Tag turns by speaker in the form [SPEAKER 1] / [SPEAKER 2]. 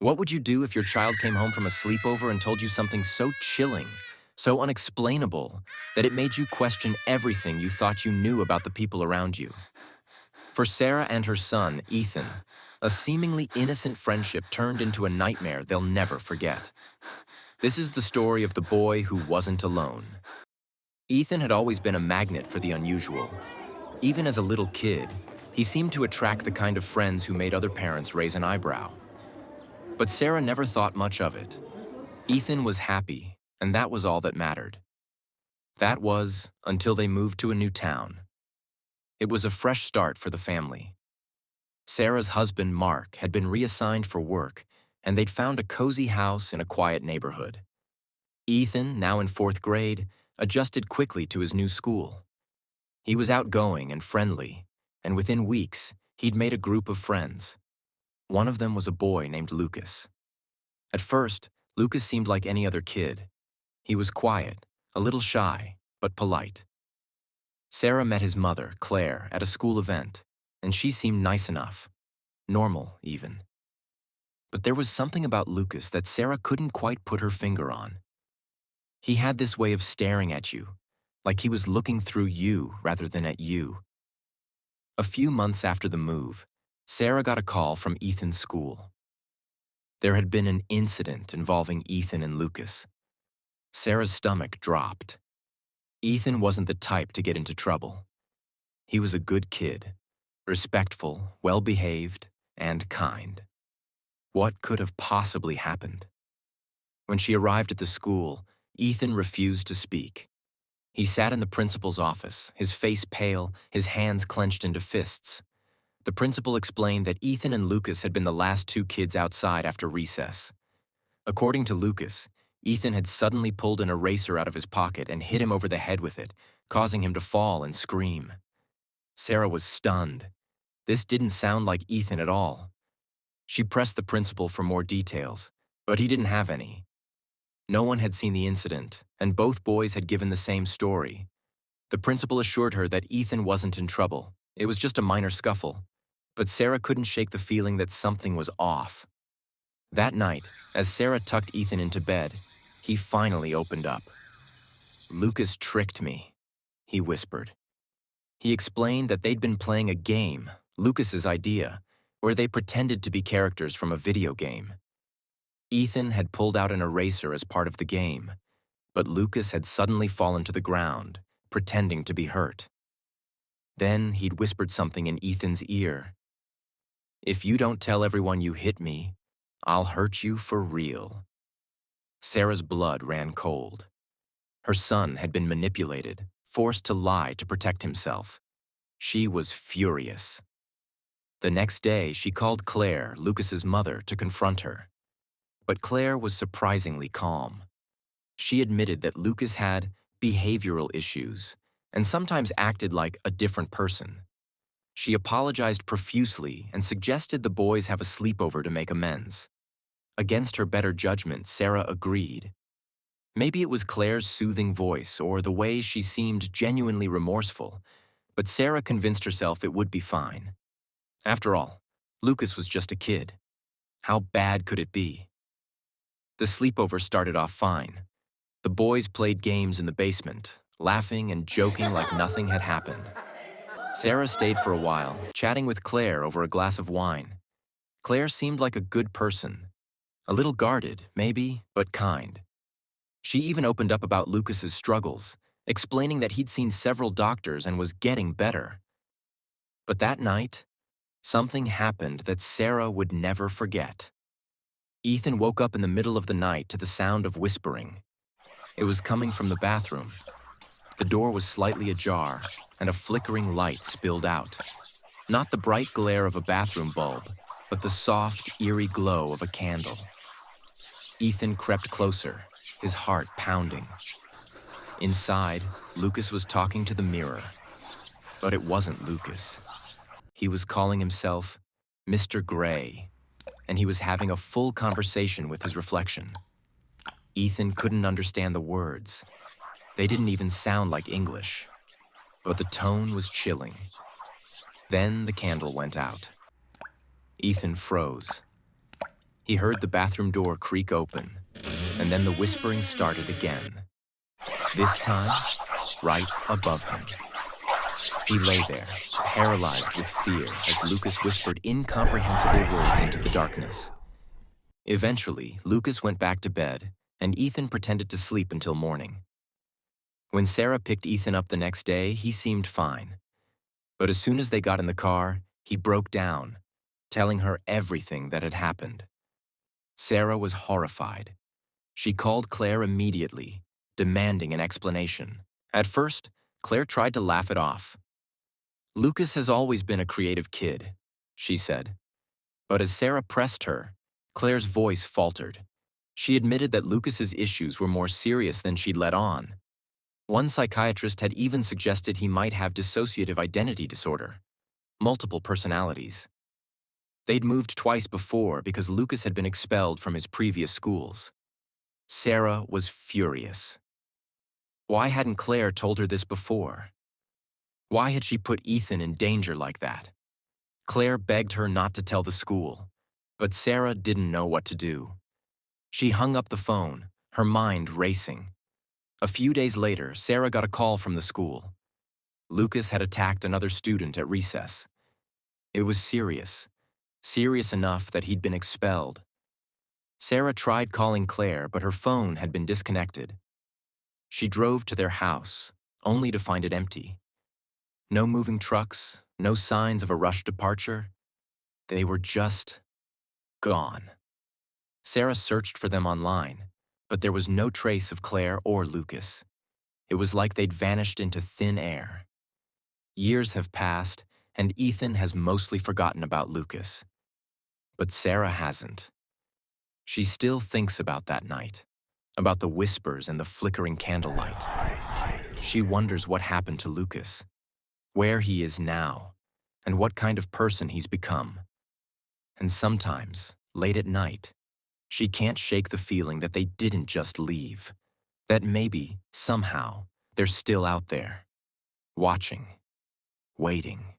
[SPEAKER 1] What would you do if your child came home from a sleepover and told you something so chilling, so unexplainable, that it made you question everything you thought you knew about the people around you? For Sarah and her son, Ethan, a seemingly innocent friendship turned into a nightmare they'll never forget. This is the story of the boy who wasn't alone. Ethan had always been a magnet for the unusual. Even as a little kid, he seemed to attract the kind of friends who made other parents raise an eyebrow. But Sarah never thought much of it. Ethan was happy, and that was all that mattered. That was until they moved to a new town. It was a fresh start for the family. Sarah's husband, Mark, had been reassigned for work, and they'd found a cozy house in a quiet neighborhood. Ethan, now in 4th grade, adjusted quickly to his new school. He was outgoing and friendly, and within weeks, he'd made a group of friends. One of them was a boy named Lucas. At first, Lucas seemed like any other kid. He was quiet, a little shy, but polite. Sarah met his mother, Claire, at a school event, and she seemed nice enough, normal even. But there was something about Lucas that Sarah couldn't quite put her finger on. He had this way of staring at you, like he was looking through you rather than at you. A few months after the move, Sarah got a call from Ethan's school. There had been an incident involving Ethan and Lucas. Sarah's stomach dropped. Ethan wasn't the type to get into trouble. He was a good kid, respectful, well-behaved, and kind. What could have possibly happened? When she arrived at the school, Ethan refused to speak. He sat in the principal's office, his face pale, his hands clenched into fists. The principal explained that Ethan and Lucas had been the last 2 kids outside after recess. According to Lucas, Ethan had suddenly pulled an eraser out of his pocket and hit him over the head with it, causing him to fall and scream. Sarah was stunned. This didn't sound like Ethan at all. She pressed the principal for more details, but he didn't have any. No one had seen the incident, and both boys had given the same story. The principal assured her that Ethan wasn't in trouble. It was just a minor scuffle. But Sarah couldn't shake the feeling that something was off. That night, as Sarah tucked Ethan into bed, he finally opened up. "Lucas tricked me," he whispered. He explained that they'd been playing a game, Lucas's idea, where they pretended to be characters from a video game. Ethan had pulled out an eraser as part of the game, but Lucas had suddenly fallen to the ground, pretending to be hurt. Then he'd whispered something in Ethan's ear. "If you don't tell everyone you hit me, I'll hurt you for real." Sarah's blood ran cold. Her son had been manipulated, forced to lie to protect himself. She was furious. The next day, she called Claire, Lucas's mother, to confront her. But Claire was surprisingly calm. She admitted that Lucas had behavioral issues and sometimes acted like a different person. She apologized profusely and suggested the boys have a sleepover to make amends. Against her better judgment, Sarah agreed. Maybe it was Claire's soothing voice or the way she seemed genuinely remorseful, but Sarah convinced herself it would be fine. After all, Lucas was just a kid. How bad could it be? The sleepover started off fine. The boys played games in the basement, laughing and joking like nothing had happened. Sarah stayed for a while, chatting with Claire over a glass of wine. Claire seemed like a good person. A little guarded, maybe, but kind. She even opened up about Lucas's struggles, explaining that he'd seen several doctors and was getting better. But that night, something happened that Sarah would never forget. Ethan woke up in the middle of the night to the sound of whispering. It was coming from the bathroom. The door was slightly ajar, and a flickering light spilled out. Not the bright glare of a bathroom bulb, but the soft, eerie glow of a candle. Ethan crept closer, his heart pounding. Inside, Lucas was talking to the mirror. But it wasn't Lucas. He was calling himself Mr. Gray, and he was having a full conversation with his reflection. Ethan couldn't understand the words. They didn't even sound like English. But the tone was chilling. Then the candle went out. Ethan froze. He heard the bathroom door creak open, and then the whispering started again. This time, right above him. He lay there, paralyzed with fear as Lucas whispered incomprehensible words into the darkness. Eventually, Lucas went back to bed, and Ethan pretended to sleep until morning. When Sarah picked Ethan up the next day, he seemed fine. But as soon as they got in the car, he broke down, telling her everything that had happened. Sarah was horrified. She called Claire immediately, demanding an explanation. At first, Claire tried to laugh it off. "Lucas has always been a creative kid," she said. But as Sarah pressed her, Claire's voice faltered. She admitted that Lucas's issues were more serious than she'd let on. One psychiatrist had even suggested he might have dissociative identity disorder, multiple personalities. They'd moved twice before because Lucas had been expelled from his previous schools. Sarah was furious. Why hadn't Claire told her this before? Why had she put Ethan in danger like that? Claire begged her not to tell the school, but Sarah didn't know what to do. She hung up the phone, her mind racing. A few days later, Sarah got a call from the school. Lucas had attacked another student at recess. It was serious enough that he'd been expelled. Sarah tried calling Claire, but her phone had been disconnected. She drove to their house, only to find it empty. No moving trucks, no signs of a rushed departure. They were just gone. Sarah searched for them online, but there was no trace of Claire or Lucas. It was like they'd vanished into thin air. Years have passed, and Ethan has mostly forgotten about Lucas. But Sarah hasn't. She still thinks about that night, about the whispers and the flickering candlelight. She wonders what happened to Lucas, where he is now, and what kind of person he's become. And sometimes, late at night, she can't shake the feeling that they didn't just leave, that maybe, somehow, they're still out there, watching, waiting.